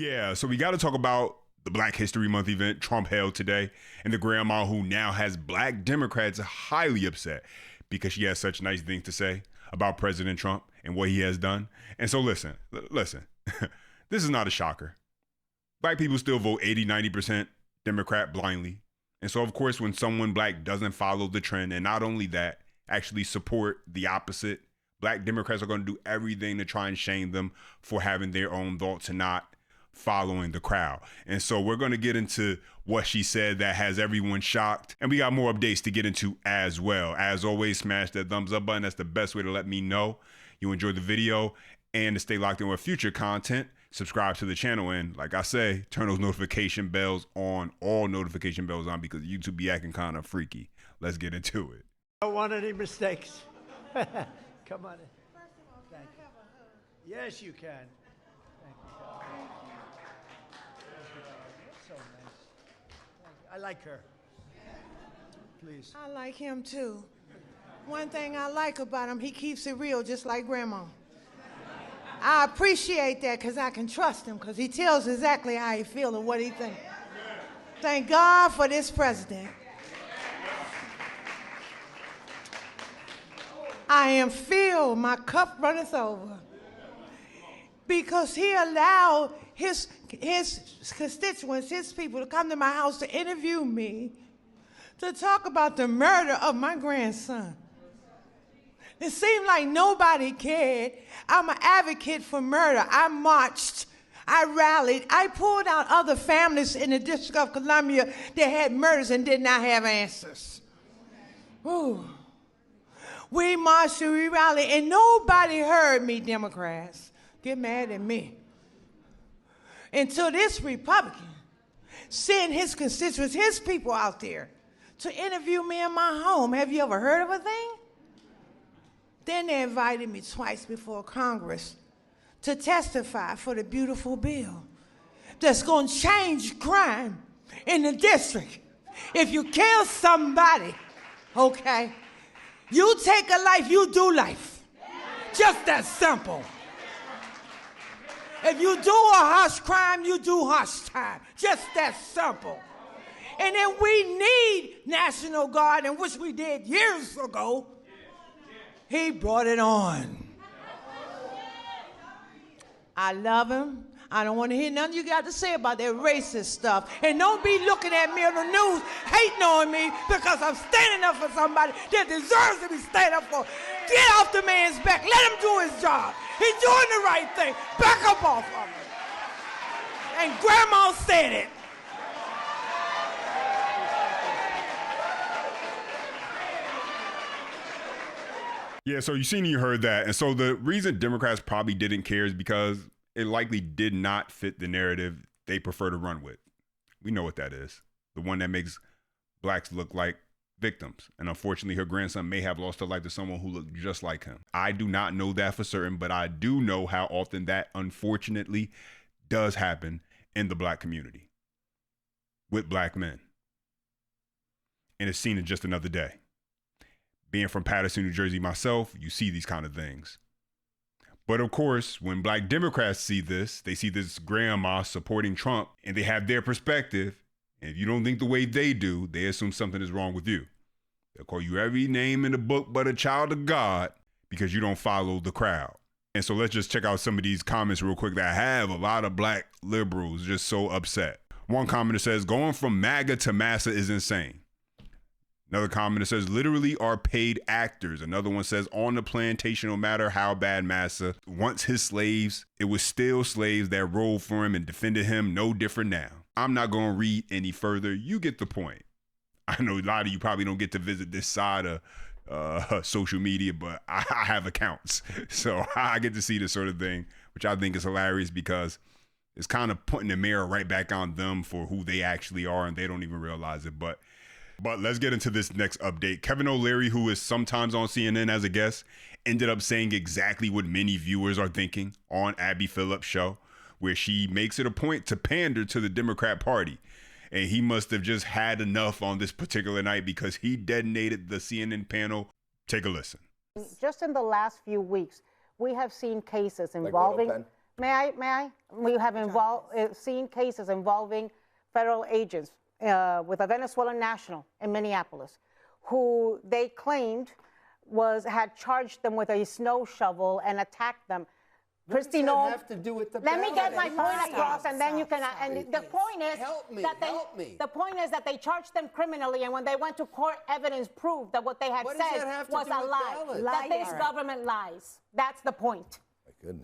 Yeah, so we got to talk about the Black History Month event Trump held today, and the grandma who now has Black Democrats highly upset because she has such nice things to say about President Trump and what he has done. And so listen, this is not a shocker. Black people still vote 80-90% Democrat blindly. And so, of course, when someone Black doesn't follow the trend, and not only that, actually support the opposite, Black Democrats are going to do everything to try and shame them for having their own thoughts and not following the crowd. And so we're going to get into what she said that has everyone shocked. And we got more updates to get into as well. As always, smash that thumbs up button. That's the best way to let me know you enjoyed the video. And to stay locked in with future content, subscribe to the channel. And like I say, turn those notification bells on, all notification bells on, because YouTube be acting kind of freaky. Let's get into it. I don't want any mistakes. Come on in. Thank you. Yes, you can. Thank you. So nice. I like her. Please. I like him too. One thing I like about him, he keeps it real, just like Grandma. I appreciate that because I can trust him because he tells exactly how he feels and what he thinks. Thank God for this president. I am filled, my cup runneth over. Because he allowed his constituents, his people, to come to my house to interview me, to talk about the murder of my grandson. It seemed like nobody cared. I'm an advocate for murder. I marched, I rallied, I pulled out other families in the District of Columbia that had murders and did not have answers. Ooh. We marched and we rallied, and nobody heard me, Democrats. Get mad at me. Until this Republican sent his constituents, his people out there to interview me in my home. Have you ever heard of a thing? Then they invited me twice before Congress to testify for the beautiful bill that's going to change crime in the district. If you kill somebody, okay, you take a life, you do life. Just that simple. If you do a harsh crime, you do harsh time. Just that simple. And then we need National Guard, and which we did years ago. He brought it on. I love him. I don't want to hear nothing you got to say about that racist stuff. And don't be looking at me on the news hating on me because I'm standing up for somebody that deserves to be standing up for. Get off the man's back. Let him do his job. He's doing the right thing. Back up off of him. And Grandma said it. Yeah, so you heard that. And so the reason Democrats probably didn't care is because it likely did not fit the narrative they prefer to run with. We know what that is. The one that makes Blacks look like victims. And unfortunately, her grandson may have lost her life to someone who looked just like him. I do not know that for certain, but I do know how often that unfortunately does happen in the Black community with Black men. And it's seen in just another day. Being from Paterson, New Jersey myself, you see these kind of things. But of course, when Black Democrats see this, they see this grandma supporting Trump and they have their perspective. And if you don't think the way they do, they assume something is wrong with you. They'll call you every name in the book but a child of God because you don't follow the crowd. And so let's just check out some of these comments real quick that have a lot of Black liberals just so upset. One commenter says, going from MAGA to massa is insane. Another commenter says, literally are paid actors. Another one says, on the plantation, no matter how bad massa wants his slaves, it was still slaves that rolled for him and defended him. No different now. I'm not going to read any further. You get the point. I know a lot of you probably don't get to visit this side of social media, but I have accounts. So I get to see this sort of thing, which I think is hilarious because it's kind of putting the mirror right back on them for who they actually are, and they don't even realize it. But let's get into this next update. Kevin O'Leary, who is sometimes on CNN as a guest, ended up saying exactly what many viewers are thinking on Abby Phillips' show, where she makes it a point to pander to the Democrat Party. And he must have just had enough on this particular night because he detonated the CNN panel. Take a listen. Just in the last few weeks, we have seen cases involving May I? We have seen cases involving federal agents with a Venezuelan national in Minneapolis, who they claimed had charged them with a snow shovel and attacked them. What does that have to do with the Let me get my ballot? point across, and then you can. And the point is Help me. The point is that they charged them criminally, and when they went to court, evidence proved that what they had said was a lie. That this government lies. That's the point.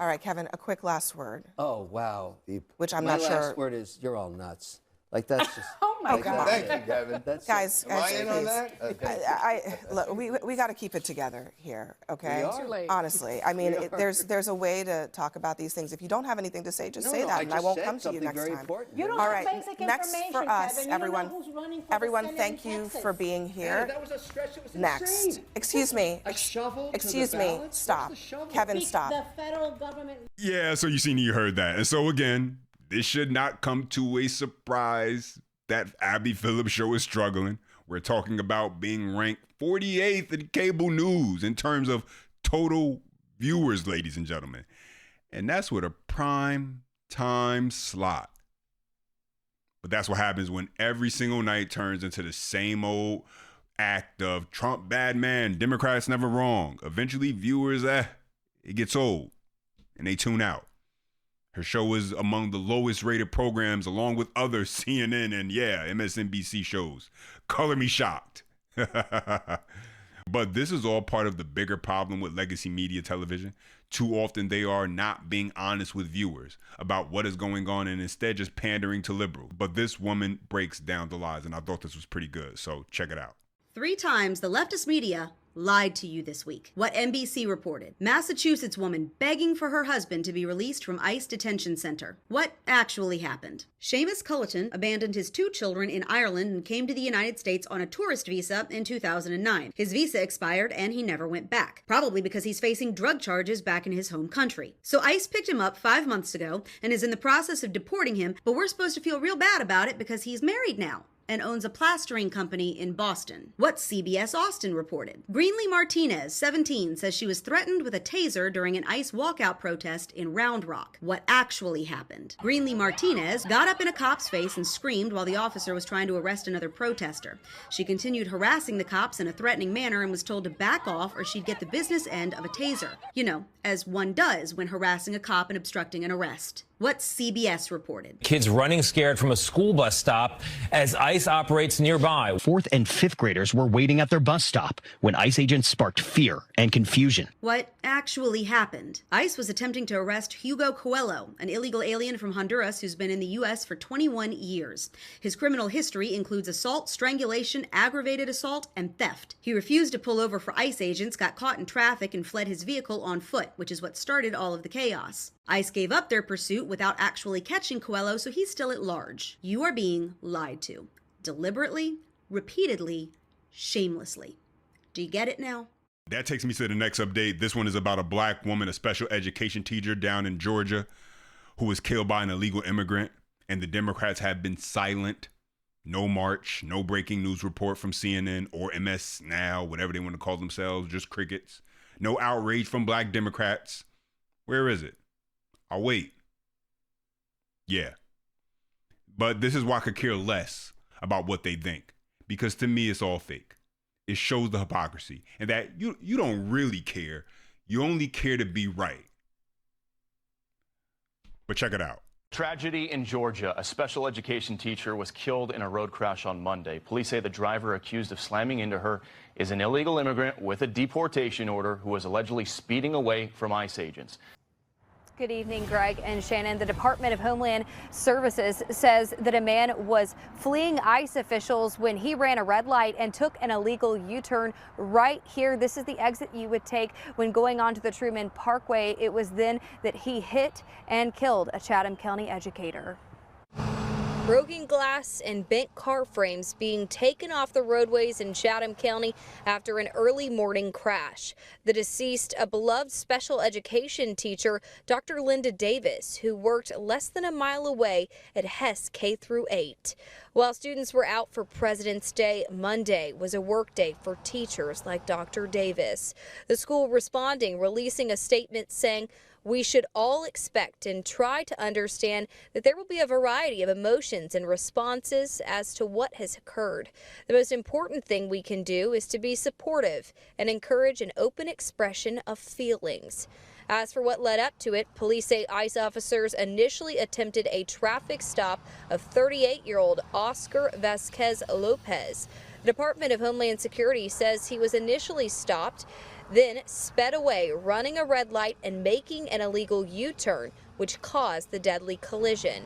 All right, Kevin, a quick last word. Oh, wow. Which I'm not sure. My last word is, you're all nuts. Like, that's just... Oh, my God. Thank you, Kevin. Guys, Am I in on that? Okay. Look, we got to keep it together here, okay? We are. Too late. Honestly, I mean, there's a way to talk about these things. If you don't have anything to say, just say that, and I won't come to you next time. You don't All have right, basic next information, for us, Kevin. everyone. You don't know who's running for Everyone, the Senate thank in you Texas. for being here. That was a stretch. It was Next, insane. excuse me. A shovel to Excuse the me. ballots? Stop, What's the shovel? Kevin. Stop. The federal government. Yeah, so you heard that. And so again, this should not come to a surprise that Abby Phillips' show is struggling. We're talking about being ranked 48th in cable news in terms of total viewers, ladies and gentlemen. And that's with a prime time slot. But that's what happens when every single night turns into the same old act of Trump bad man, Democrats never wrong. Eventually viewers, it gets old and they tune out. Her show is among the lowest rated programs along with other CNN and MSNBC shows. Color me shocked. But this is all part of the bigger problem with legacy media television. Too often they are not being honest with viewers about what is going on and instead just pandering to liberals. But this woman breaks down the lies, and I thought this was pretty good. So check it out. 3 times the leftist media lied to you this week. What NBC reported. Massachusetts woman begging for her husband to be released from ICE detention center. What actually happened? Seamus Culleton abandoned his 2 children in Ireland and came to the United States on a tourist visa in 2009. His visa expired and he never went back, probably because he's facing drug charges back in his home country. So ICE picked him up 5 months ago and is in the process of deporting him, but we're supposed to feel real bad about it because he's married now and owns a plastering company in Boston. What CBS Austin reported. Greenlee Martinez, 17, says she was threatened with a taser during an ICE walkout protest in Round Rock. What actually happened? Greenlee Martinez got up in a cop's face and screamed while the officer was trying to arrest another protester. She continued harassing the cops in a threatening manner and was told to back off or she'd get the business end of a taser. You know, as one does when harassing a cop and obstructing an arrest. What CBS reported. Kids running scared from a school bus stop as ICE operates nearby. 4th and 5th graders were waiting at their bus stop when ICE agents sparked fear and confusion. What actually happened? ICE was attempting to arrest Hugo Coelho, an illegal alien from Honduras who's been in the U.S. for 21 years. His criminal history includes assault, strangulation, aggravated assault, and theft. He refused to pull over for ICE agents, got caught in traffic, and fled his vehicle on foot, which is what started all of the chaos. ICE gave up their pursuit without actually catching Coelho, so he's still at large. You are being lied to. Deliberately, repeatedly, shamelessly. Do you get it now? That takes me to the next update. This one is about a black woman, a special education teacher down in Georgia, who was killed by an illegal immigrant, and the Democrats have been silent. No march, no breaking news report from CNN or MS Now, whatever they want to call themselves, just crickets. No outrage from black Democrats. Where is it? I'll wait. Yeah. But this is why I could care less about what they think, because to me, it's all fake. It shows the hypocrisy and that you don't really care. You only care to be right. But check it out. Tragedy in Georgia. A special education teacher was killed in a road crash on Monday. Police say the driver accused of slamming into her is an illegal immigrant with a deportation order who was allegedly speeding away from ICE agents. Good evening, Greg and Shannon. The Department of Homeland Services says that a man was fleeing ICE officials when he ran a red light and took an illegal U-turn right here. This is the exit you would take when going onto the Truman Parkway. It was then that he hit and killed a Chatham County educator. Broken glass and bent car frames being taken off the roadways in Chatham County after an early morning crash. The deceased, a beloved special education teacher, Dr. Linda Davis, who worked less than a mile away at Hess K-8. While students were out for President's Day, Monday was a work day for teachers like Dr. Davis. The school responding, releasing a statement saying, We should all expect and try to understand that there will be a variety of emotions and responses as to what has occurred. The most important thing we can do is to be supportive and encourage an open expression of feelings. As for what led up to it, police say ICE officers initially attempted a traffic stop of 38-year-old Oscar Vasquez Lopez. The Department of Homeland Security says he was initially stopped, then sped away, running a red light and making an illegal U-turn, which caused the deadly collision.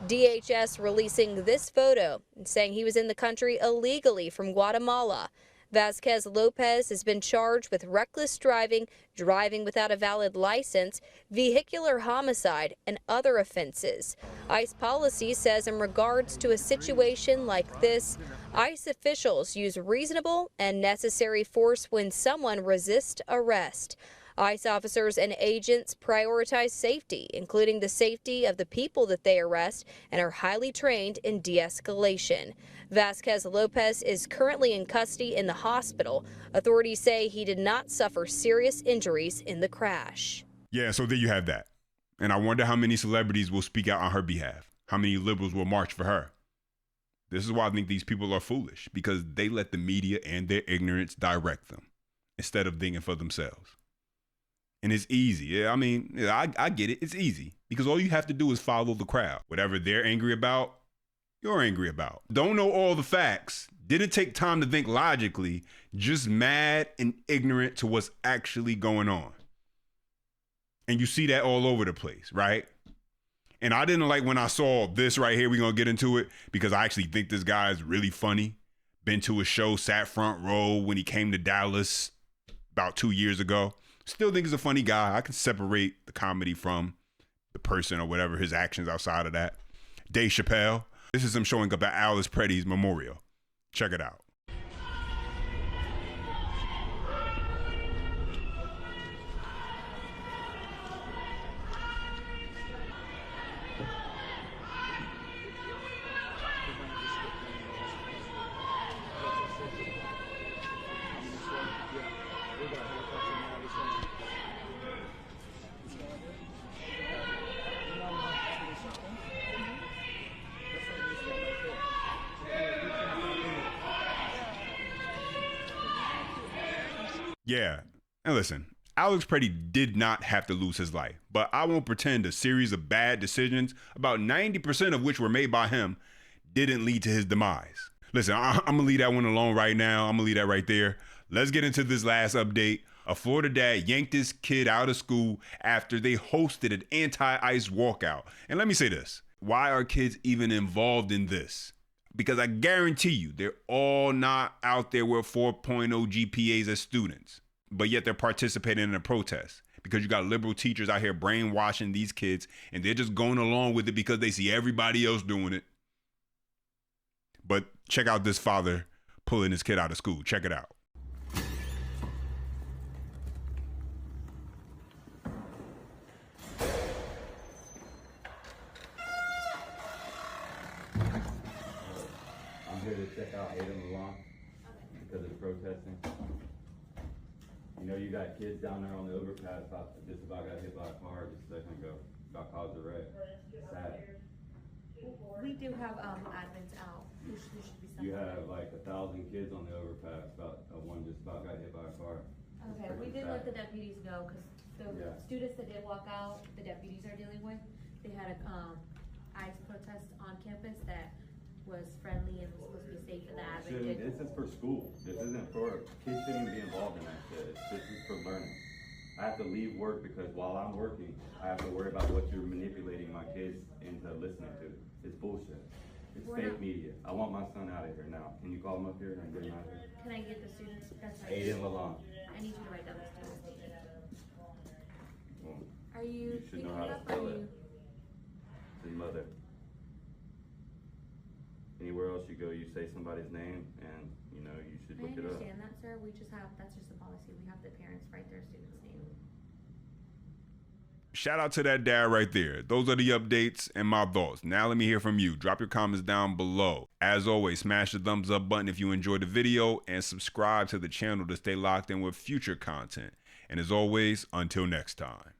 DHS releasing this photo and saying he was in the country illegally from Guatemala. Vasquez Lopez has been charged with reckless driving, driving without a valid license, vehicular homicide, and other offenses. ICE policy says in regards to a situation like this, ICE officials use reasonable and necessary force when someone resists arrest. ICE officers and agents prioritize safety, including the safety of the people that they arrest, and are highly trained in de-escalation. Vasquez Lopez is currently in custody in the hospital. Authorities say he did not suffer serious injuries in the crash. Yeah, so there you have that. And I wonder how many celebrities will speak out on her behalf. How many liberals will march for her. This is why I think these people are foolish, because they let the media and their ignorance direct them instead of thinking for themselves. And it's easy. Yeah, I mean, I get it. It's easy because all you have to do is follow the crowd. Whatever they're angry about, you're angry about. Don't know all the facts. Didn't take time to think logically. Just mad and ignorant to what's actually going on. And you see that all over the place, right? And I didn't like when I saw this right here. We're going to get into it because I actually think this guy is really funny. Been to a show, sat front row when he came to Dallas about 2 years ago. Still think he's a funny guy. I can separate the comedy from the person or whatever, his actions outside of that. Dave Chappelle. This is him showing up at Alice Preddy's memorial. Check it out. Yeah, and listen, Alex Preddy did not have to lose his life, but I won't pretend a series of bad decisions, about 90% of which were made by him, didn't lead to his demise. Listen, I'm gonna leave that one alone right now. I'm gonna leave that right there. Let's get into this last update. A Florida dad yanked his kid out of school after they hosted an anti-ICE walkout. And let me say this, why are kids even involved in this? Because I guarantee you, they're all not out there with 4.0 GPAs as students, but yet they're participating in a protest because you got liberal teachers out here brainwashing these kids and they're just going along with it because they see everybody else doing it. But check out this father pulling his kid out of school. Check it out. I'm here to check out Adam Milan because of protesting. You know, you got kids down there on the overpass just about got hit by a car just a second ago. About caused a wreck. Sad. We do have admins out. Who should be sent. You have like 1,000 kids on the overpass. One just about got hit by a car. Okay, we did let the deputies go because the students that did walk out, the deputies are dealing with. They had a ICE protest on campus that was friendly and was supposed to be safe for the advocate. This is for school. This isn't for kids. Shouldn't even be involved in that shit. This is for learning. I have to leave work because while I'm working, I have to worry about what you're manipulating my kids into listening to. It's bullshit. It's fake media. I want my son out of here now. Can you call him up here and get him out of here? Can I get the students? That's right. Aiden Lalonde. I need you to write down the student's name. Well, Are you should know picking how to up? spell Are it. you? His mother. Anywhere else you go, you say somebody's name, and you know you should look it up. I understand that, sir. That's just the policy. We have the parents write their student's name. Shout out to that dad right there. Those are the updates and my thoughts. Now let me hear from you. Drop your comments down below. As always, smash the thumbs up button if you enjoyed the video and subscribe to the channel to stay locked in with future content. And as always, until next time.